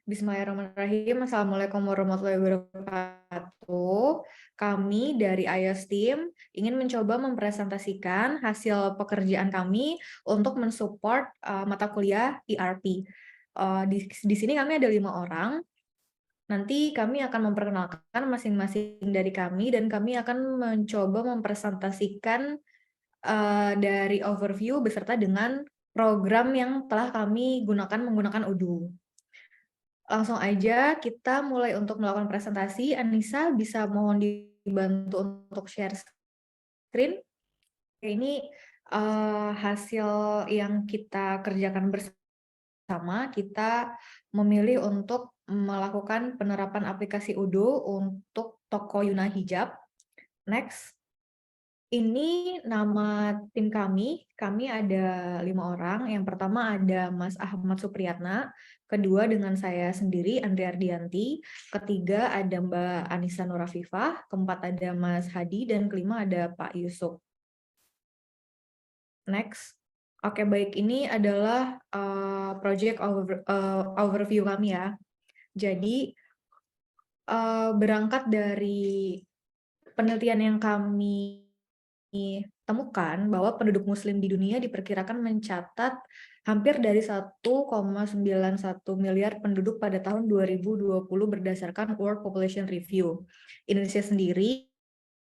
Bismillahirrahmanirrahim. Assalamualaikum warahmatullahi wabarakatuh. Kami dari iOS Team ingin mencoba mempresentasikan hasil pekerjaan kami untuk mensupport mata kuliah ERP. Di sini kami ada 5 orang. Nanti kami akan memperkenalkan masing-masing dari kami dan kami akan mencoba mempresentasikan dari overview beserta dengan program yang telah kami gunakan menggunakan Odoo. Langsung aja kita mulai untuk melakukan presentasi. Anissa bisa mohon dibantu untuk share screen. Ini hasil yang kita kerjakan bersama. Kita memilih untuk melakukan penerapan aplikasi Odoo untuk toko Yuna Hijab. Next. Ini nama tim kami ada 5 orang. Yang pertama ada Mas Ahmad Supriyatna, kedua dengan saya sendiri, Andrea Ardianti, ketiga ada Mbak Anissa Nurafifah, keempat ada Mas Hadi, dan kelima ada Pak Yusuf. Next. Oke, baik, ini adalah project overview kami ya. Jadi, berangkat dari penelitian yang kami temukan bahwa penduduk muslim di dunia diperkirakan mencatat hampir dari 1,91 miliar penduduk pada tahun 2020 berdasarkan World Population Review. Indonesia sendiri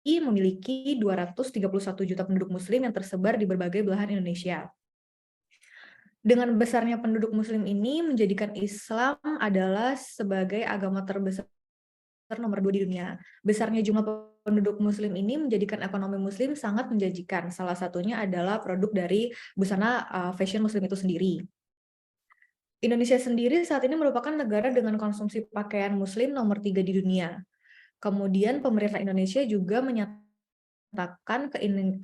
memiliki 231 juta penduduk muslim yang tersebar di berbagai belahan Indonesia. Dengan besarnya penduduk muslim ini menjadikan Islam adalah sebagai agama terbesar nomor 2 di dunia. Besarnya jumlah penduduk muslim ini menjadikan ekonomi muslim sangat menjanjikan. Salah satunya adalah produk dari busana fashion muslim itu sendiri. Indonesia sendiri saat ini merupakan negara dengan konsumsi pakaian muslim nomor 3 di dunia. Kemudian pemerintah Indonesia juga menyatakan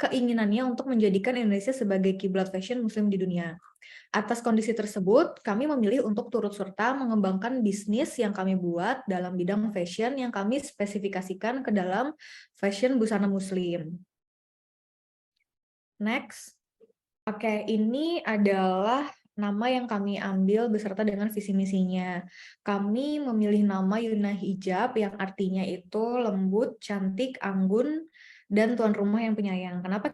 keinginannya untuk menjadikan Indonesia sebagai kiblat fashion muslim di dunia. Atas kondisi tersebut, kami memilih untuk turut serta mengembangkan bisnis yang kami buat dalam bidang fashion yang kami spesifikasikan ke dalam fashion busana muslim. Next. Oke, ini adalah nama yang kami ambil beserta dengan visi misinya. Kami memilih nama Yuna Hijab yang artinya itu lembut, cantik, anggun, dan tuan rumah yang penyayang. Kenapa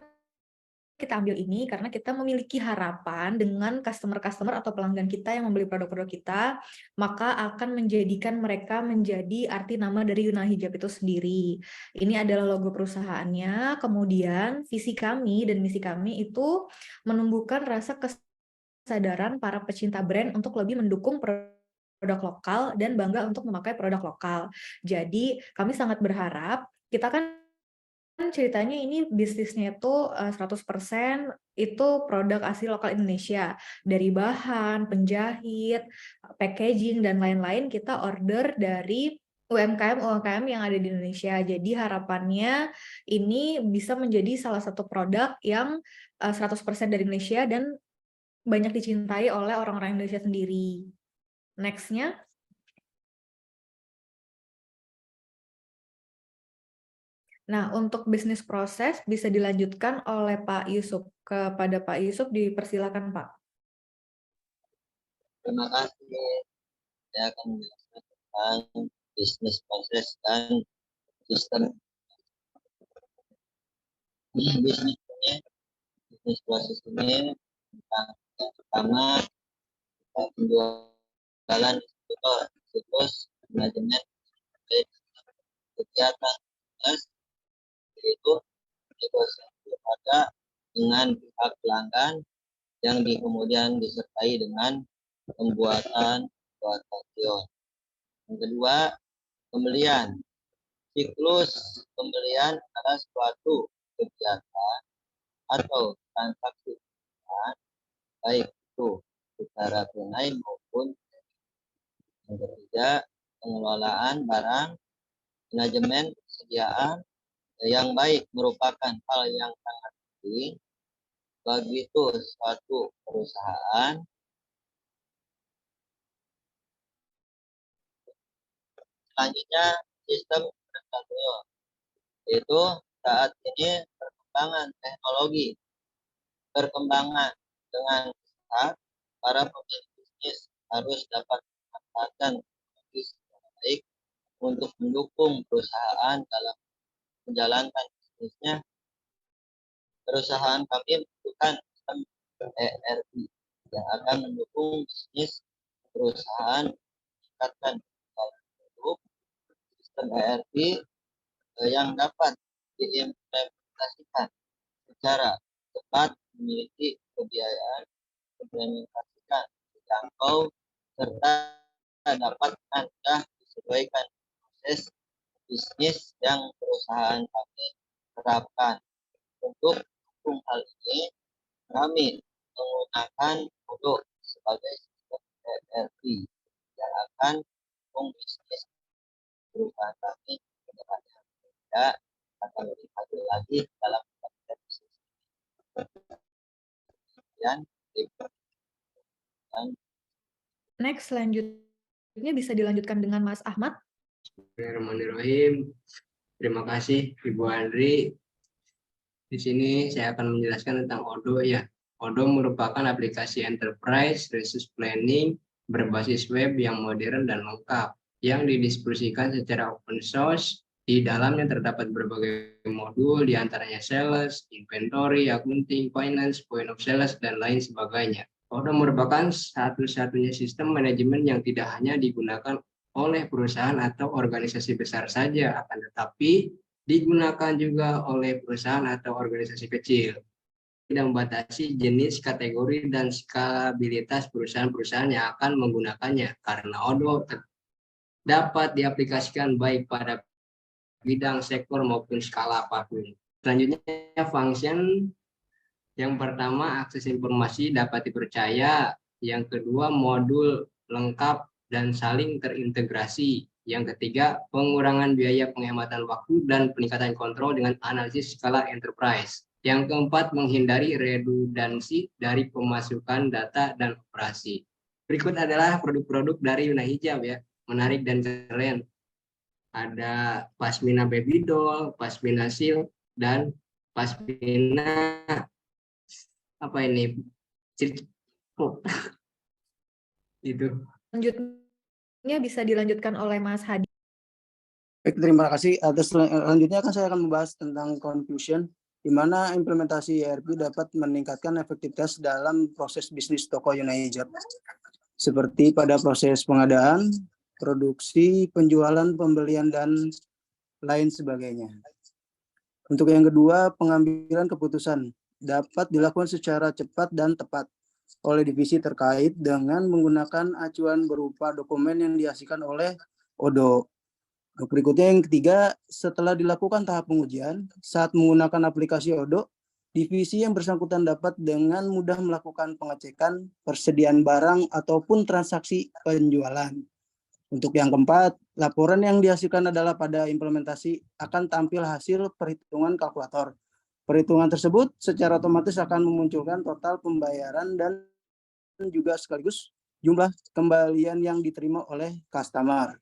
kita ambil ini? Karena kita memiliki harapan dengan customer-customer atau pelanggan kita yang membeli produk-produk kita, maka akan menjadikan mereka menjadi arti nama dari Yuna Hijab itu sendiri. Ini adalah logo perusahaannya, kemudian visi kami dan misi kami itu menumbuhkan rasa kesadaran para pecinta brand untuk lebih mendukung produk lokal dan bangga untuk memakai produk lokal. Jadi kami sangat berharap, kita kan ceritanya ini bisnisnya itu 100% itu produk asli lokal Indonesia. Dari bahan, penjahit, packaging, dan lain-lain kita order dari UMKM yang ada di Indonesia. Jadi harapannya ini bisa menjadi salah satu produk yang 100% dari Indonesia dan banyak dicintai oleh orang-orang Indonesia sendiri. Next-nya. Nah, untuk bisnis proses bisa dilanjutkan oleh Pak Yusuf. Kepada Pak Yusuf dipersilakan, Pak. Terima kasih. Saya akan menjelaskan tentang bisnis proses dan sistem. Bisnis proses ini tentang yang pertama penjualan situs manajemen kegiatan yaitu negosiasi pada dengan pihak pelanggan yang kemudian disertai dengan pembuatan portfolio. Yang kedua, pembelian. Siklus pembelian adalah suatu kegiatan atau transaksi baik itu secara tunai maupun. Yang ketiga, pengelolaan barang, manajemen persediaan yang baik merupakan hal yang sangat penting bagi suatu perusahaan. Selanjutnya, sistem portfolio, yaitu saat ini perkembangan dengan cepat, para pemilik bisnis harus dapat memanfaatkan untuk mendukung perusahaan dalam menjalankan bisnisnya. Perusahaan kami membutuhkan sistem ERP yang akan mendukung bisnis perusahaan meningkatkan produk. Sistem ERP yang dapat diimplementasikan secara cepat, memiliki kebiayaan implementasikan dijangkau, serta dapat mudah disesuaikan proses bisnis yang perusahaan kami terapkan. Untuk mendukung hal ini, kami menggunakan produk sebagai sistem ERP yang akan mendukung bisnis perusahaan kami ke depannya. Tidak akan lebih maju lagi dalam bisnis. Dan Next, selanjutnya bisa dilanjutkan dengan Mas Ahmad. Bismillahirrahmanirrahim. Terima kasih Ibu Andri. Di sini saya akan menjelaskan tentang Odoo ya. Odoo merupakan aplikasi enterprise resource planning berbasis web yang modern dan lengkap yang didistribusikan secara open source. Di dalamnya terdapat berbagai modul, diantaranya sales, inventory, accounting, finance, point of sales, dan lain sebagainya. Odoo merupakan satu-satunya sistem manajemen yang tidak hanya digunakan oleh perusahaan atau organisasi besar saja, akan tetapi digunakan juga oleh perusahaan atau organisasi kecil. Tidak membatasi jenis, kategori, dan skalabilitas perusahaan-perusahaan yang akan menggunakannya, karena Odoo dapat diaplikasikan baik pada bidang, sektor, maupun skala apapun. Selanjutnya, function. Yang pertama, akses informasi dapat dipercaya. Yang kedua, modul lengkap dan saling terintegrasi. Yang ketiga, pengurangan biaya, penghematan waktu, dan peningkatan kontrol dengan analisis skala enterprise. Yang keempat, menghindari redundansi dari pemasukan data dan operasi. Berikut adalah produk-produk dari Yuna Hijab ya, menarik dan keren. Ada Pasmina Baby Doll, Pasmina Shield, dan Pasmina apa ini? Itu. Selanjutnya bisa dilanjutkan oleh Mas Hadi. Baik, terima kasih. Selanjutnya saya akan membahas tentang confusion, di mana implementasi ERP dapat meningkatkan efektivitas dalam proses bisnis toko Yuna Hijab, seperti pada proses pengadaan, produksi, penjualan, pembelian, dan lain sebagainya. Untuk yang kedua, pengambilan keputusan dapat dilakukan secara cepat dan tepat oleh divisi terkait dengan menggunakan acuan berupa dokumen yang dihasilkan oleh Odoo. Berikutnya yang ketiga, setelah dilakukan tahap pengujian, saat menggunakan aplikasi Odoo, divisi yang bersangkutan dapat dengan mudah melakukan pengecekan persediaan barang ataupun transaksi penjualan. Untuk yang keempat, laporan yang dihasilkan adalah pada implementasi akan tampil hasil perhitungan kalkulator. Perhitungan tersebut secara otomatis akan memunculkan total pembayaran dan juga sekaligus jumlah kembalian yang diterima oleh customer.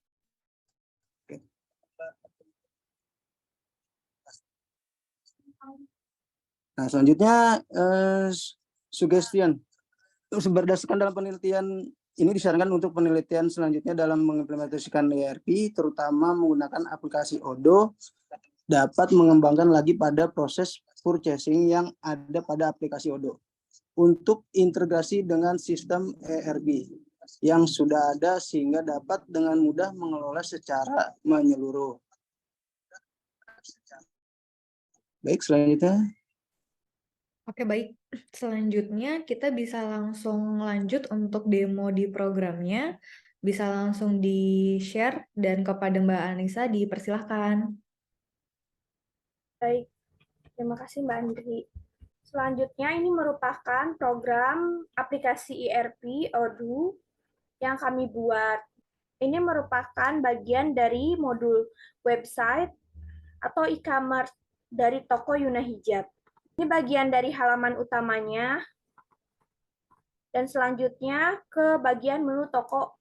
Nah, selanjutnya suggestion. Berdasarkan dalam penelitian ini disarankan untuk penelitian selanjutnya dalam mengimplementasikan ERP, terutama menggunakan aplikasi Odoo, dapat mengembangkan lagi pada proses purchasing yang ada pada aplikasi Odoo untuk integrasi dengan sistem ERP yang sudah ada sehingga dapat dengan mudah mengelola secara menyeluruh. Baik, selanjutnya. Oke, baik. Selanjutnya kita bisa langsung lanjut untuk demo di programnya. Bisa langsung di-share dan kepada Mbak Anissa dipersilahkan. Baik, terima kasih Mbak Andri. Selanjutnya ini merupakan program aplikasi ERP Odoo yang kami buat. Ini merupakan bagian dari modul website atau e-commerce dari toko Yuna Hijab. Ini bagian dari halaman utamanya. Dan selanjutnya ke bagian menu toko.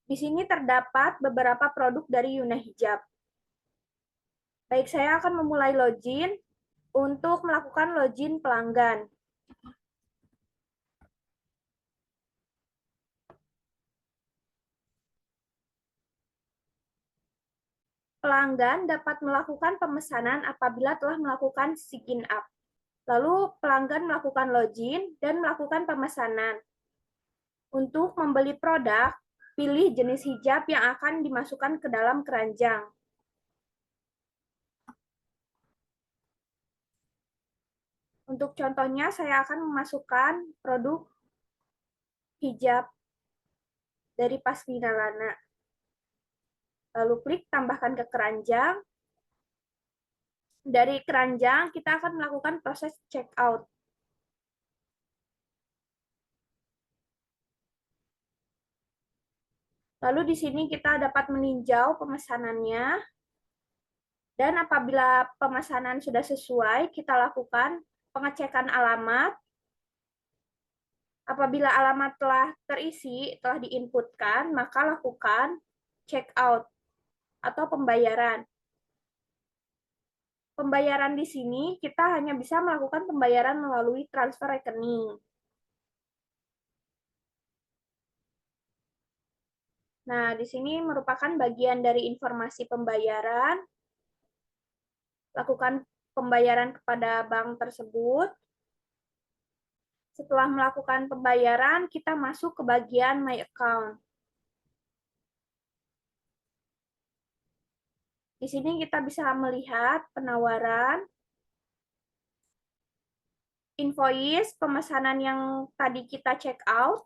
Di sini terdapat beberapa produk dari Yuna Hijab. Baik, saya akan memulai login untuk melakukan login pelanggan. pelanggan dapat melakukan pemesanan apabila telah melakukan sign up. Lalu pelanggan melakukan login dan melakukan pemesanan. Untuk membeli produk, pilih jenis hijab yang akan dimasukkan ke dalam keranjang. Untuk contohnya, saya akan memasukkan produk hijab dari Pasmina Lana. Lalu klik tambahkan ke keranjang. Dari keranjang, kita akan melakukan proses checkout. Lalu di sini kita dapat meninjau pemesanannya. Dan apabila pemesanan sudah sesuai, kita lakukan pengecekan alamat. Apabila alamat telah terisi, telah diinputkan, maka lakukan checkout atau pembayaran. Pembayaran di sini kita hanya bisa melakukan pembayaran melalui transfer rekening. Nah, di sini merupakan bagian dari informasi pembayaran. Lakukan pembayaran kepada bank tersebut. Setelah melakukan pembayaran, kita masuk ke bagian My Account. Di sini kita bisa melihat penawaran, invoice, pemesanan yang tadi kita check out.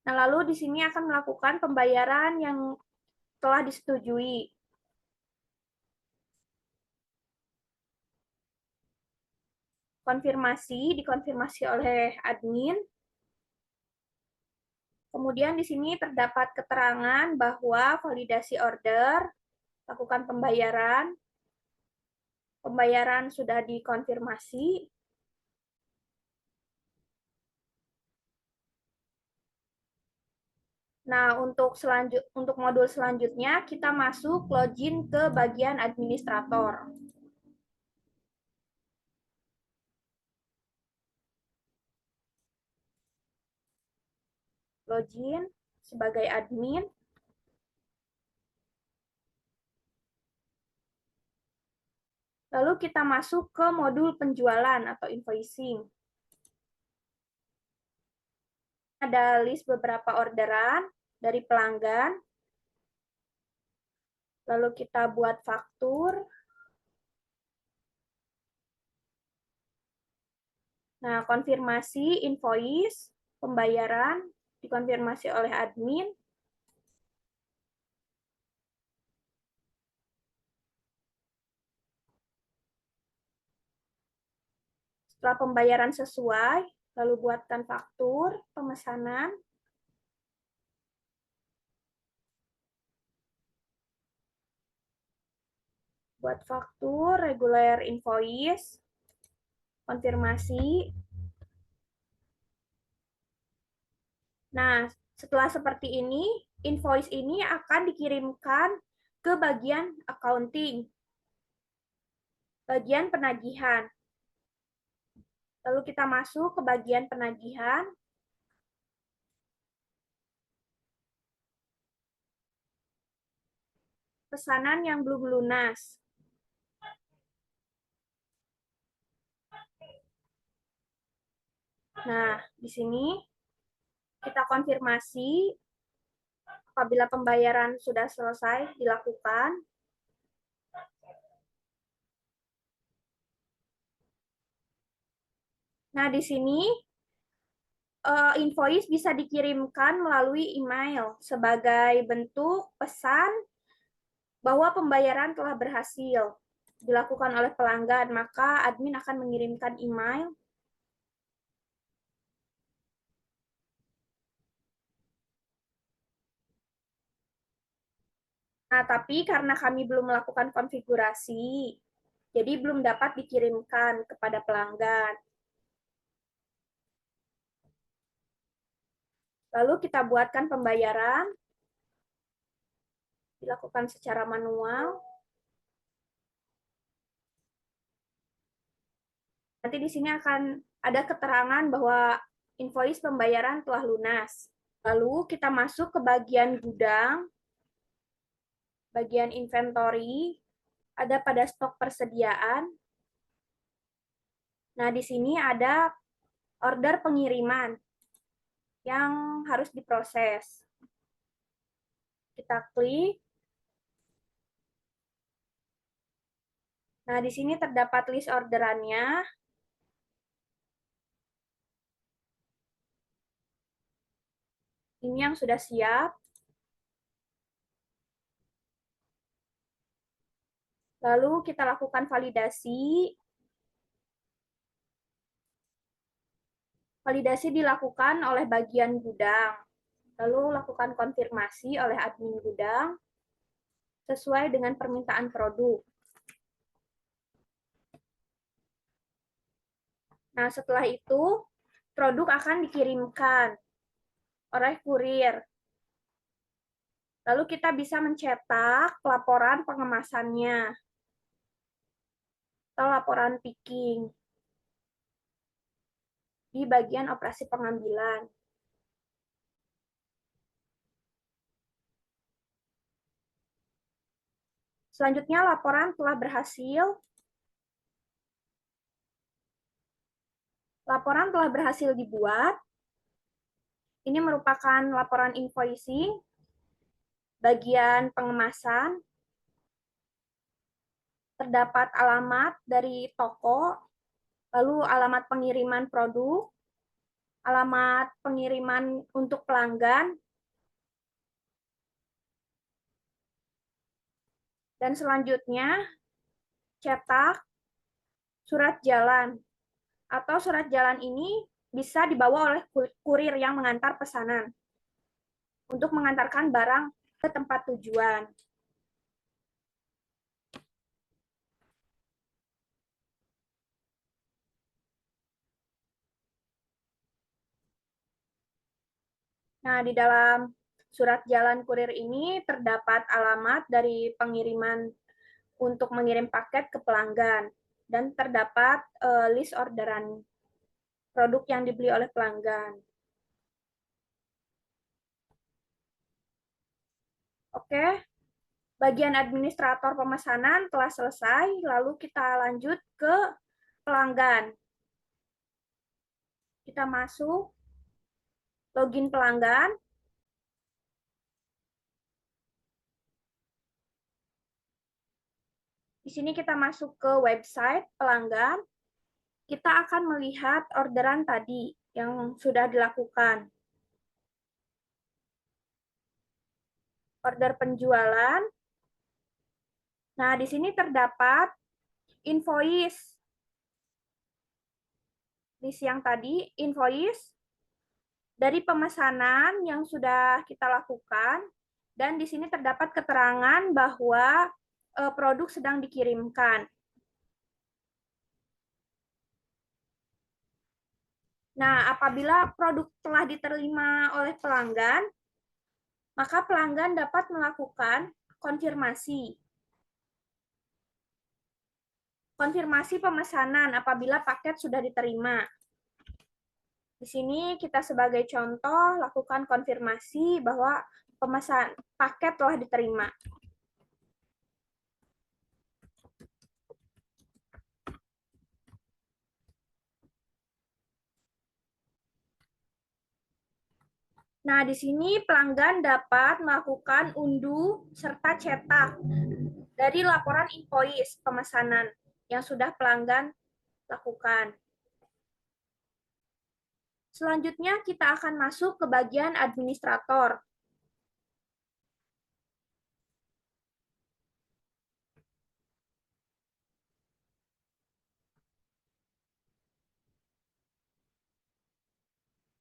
Nah, lalu di sini akan melakukan pembayaran yang telah disetujui. Konfirmasi, dikonfirmasi oleh admin. Kemudian di sini terdapat keterangan bahwa validasi order, lakukan pembayaran. Pembayaran sudah dikonfirmasi. Nah, untuk modul selanjutnya, kita masuk login ke bagian administrator. Login sebagai admin. Lalu kita masuk ke modul penjualan atau invoicing. Ada list beberapa orderan dari pelanggan. Lalu kita buat faktur. Nah, konfirmasi invoice, pembayaran, dikonfirmasi oleh admin. Setelah pembayaran sesuai, lalu buatkan faktur, pemesanan. Buat faktur, regular invoice, konfirmasi. Nah, setelah seperti ini, invoice ini akan dikirimkan ke bagian accounting, bagian penagihan. Lalu kita masuk ke bagian penagihan. Pesanan yang belum lunas. Nah, di sini kita konfirmasi apabila pembayaran sudah selesai dilakukan. Nah, di sini invoice bisa dikirimkan melalui email sebagai bentuk pesan bahwa pembayaran telah berhasil dilakukan oleh pelanggan, maka admin akan mengirimkan email. Nah, tapi karena kami belum melakukan konfigurasi, jadi belum dapat dikirimkan kepada pelanggan. Lalu kita buatkan pembayaran, dilakukan secara manual. Nanti di sini akan ada keterangan bahwa invoice pembayaran telah lunas. Lalu kita masuk ke bagian gudang. bagian inventory, ada pada stok persediaan. Nah, di sini ada order pengiriman yang harus diproses. Kita klik. Nah, di sini terdapat list orderannya. Ini yang sudah siap. Lalu kita lakukan validasi. Validasi dilakukan oleh bagian gudang. Lalu lakukan konfirmasi oleh admin gudang sesuai dengan permintaan produk. Nah, setelah itu produk akan dikirimkan oleh kurir. Lalu kita bisa mencetak laporan pengemasannya atau laporan picking di bagian operasi pengambilan. Selanjutnya, laporan telah berhasil. Laporan telah berhasil dibuat. Ini merupakan laporan invoicing, bagian pengemasan. Terdapat alamat dari toko, lalu alamat pengiriman produk, alamat pengiriman untuk pelanggan, dan selanjutnya cetak surat jalan. Atau surat jalan ini bisa dibawa oleh kurir yang mengantar pesanan untuk mengantarkan barang ke tempat tujuan. Nah, di dalam surat jalan kurir ini terdapat alamat dari pengiriman untuk mengirim paket ke pelanggan dan terdapat list orderan produk yang dibeli oleh pelanggan. Oke, bagian administrator pemesanan telah selesai, lalu kita lanjut ke pelanggan. Kita masuk, login pelanggan. Di sini kita masuk ke website pelanggan. Kita akan melihat orderan tadi yang sudah dilakukan. Order penjualan. Nah, di sini terdapat invoice. List yang tadi, invoice dari pemesanan yang sudah kita lakukan. Dan di sini terdapat keterangan bahwa produk sedang dikirimkan. Nah, apabila produk telah diterima oleh pelanggan, maka pelanggan dapat melakukan konfirmasi. Konfirmasi pemesanan apabila paket sudah diterima. Di sini kita sebagai contoh lakukan konfirmasi bahwa pemesan paket telah diterima. Nah, di sini pelanggan dapat melakukan unduh serta cetak dari laporan invoice pemesanan yang sudah pelanggan lakukan. Selanjutnya kita akan masuk ke bagian administrator.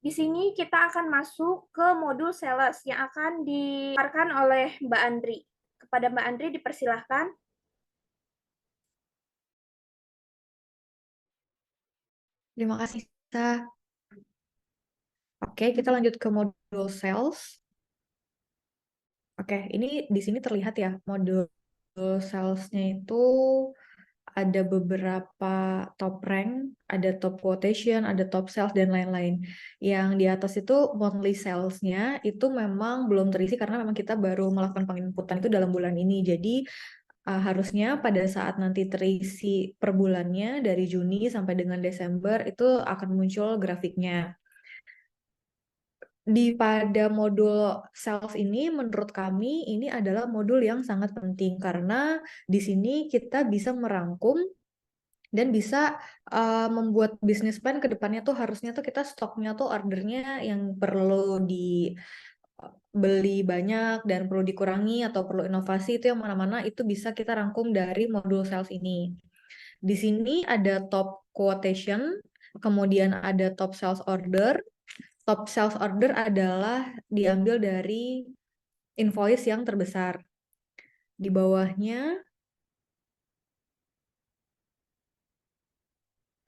Di sini kita akan masuk ke modul sales yang akan diajarkan oleh Mbak Andri. Kepada Mbak Andri dipersilahkan. Terima kasih, Sa. Oke, kita lanjut ke modul sales. Oke, ini di sini terlihat ya, modul sales-nya itu ada beberapa top rank, ada top quotation, ada top sales, dan lain-lain. Yang di atas itu monthly sales-nya itu memang belum terisi karena memang kita baru melakukan penginputan itu dalam bulan ini. Jadi harusnya pada saat nanti terisi per bulannya dari Juni sampai dengan Desember itu akan muncul grafiknya. Pada modul sales ini menurut kami ini adalah modul yang sangat penting karena di sini kita bisa merangkum dan bisa membuat bisnis plan ke depannya tuh harusnya tuh kita stoknya tuh ordernya yang perlu dibeli banyak dan perlu dikurangi atau perlu inovasi itu yang mana-mana itu bisa kita rangkum dari modul sales ini. Di sini ada top quotation, kemudian ada top sales order. Top sales order adalah diambil dari invoice yang terbesar. Di bawahnya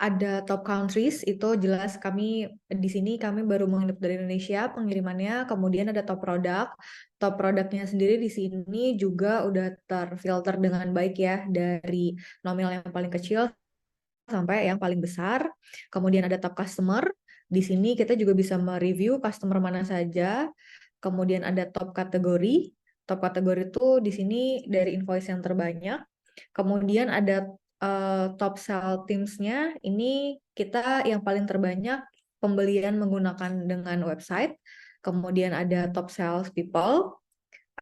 ada top countries, itu jelas kami di sini kami baru menginput dari Indonesia pengirimannya. Kemudian ada top product. Top produknya sendiri di sini juga udah terfilter dengan baik ya dari nominal yang paling kecil sampai yang paling besar. Kemudian ada top customer. Di sini kita juga bisa mereview customer mana saja. Kemudian ada top kategori. Top kategori itu di sini dari invoice yang terbanyak. Kemudian ada top sell teams-nya. Ini kita yang paling terbanyak pembelian menggunakan dengan website. Kemudian ada top sales people,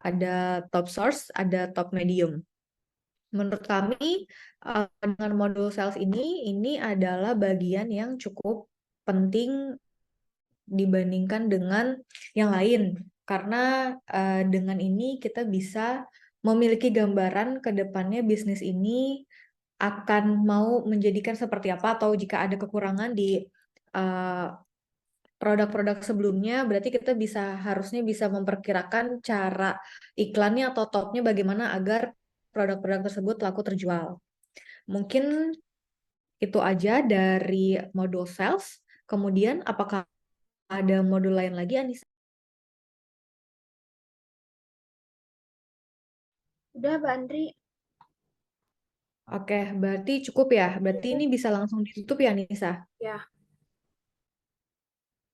ada top source, ada top medium. Menurut kami dengan modul sales ini adalah bagian yang cukup penting dibandingkan dengan yang lain karena dengan ini kita bisa memiliki gambaran ke depannya bisnis ini akan mau menjadikan seperti apa atau jika ada kekurangan di produk-produk sebelumnya berarti kita harusnya bisa memperkirakan cara iklannya atau topnya bagaimana agar produk-produk tersebut laku terjual. Mungkin itu aja dari modul sales. Kemudian apakah ada modul lain lagi, Anissa? Udah, Mbak Andri. Oke, berarti cukup ya. Berarti ini bisa langsung ditutup ya, Anissa? Ya.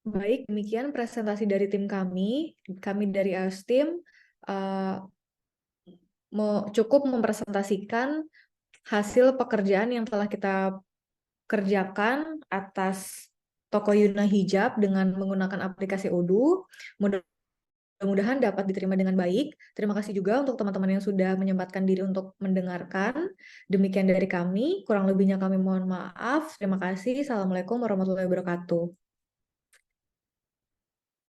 Baik, demikian presentasi dari tim kami. Kami dari Team cukup mempresentasikan hasil pekerjaan yang telah kita kerjakan atas toko Yuna Hijab dengan menggunakan aplikasi Odoo. Mudah-mudahan dapat diterima dengan baik. Terima kasih juga untuk teman-teman yang sudah menyempatkan diri untuk mendengarkan. Demikian dari kami, kurang lebihnya kami mohon maaf. Terima kasih. Assalamualaikum warahmatullahi wabarakatuh.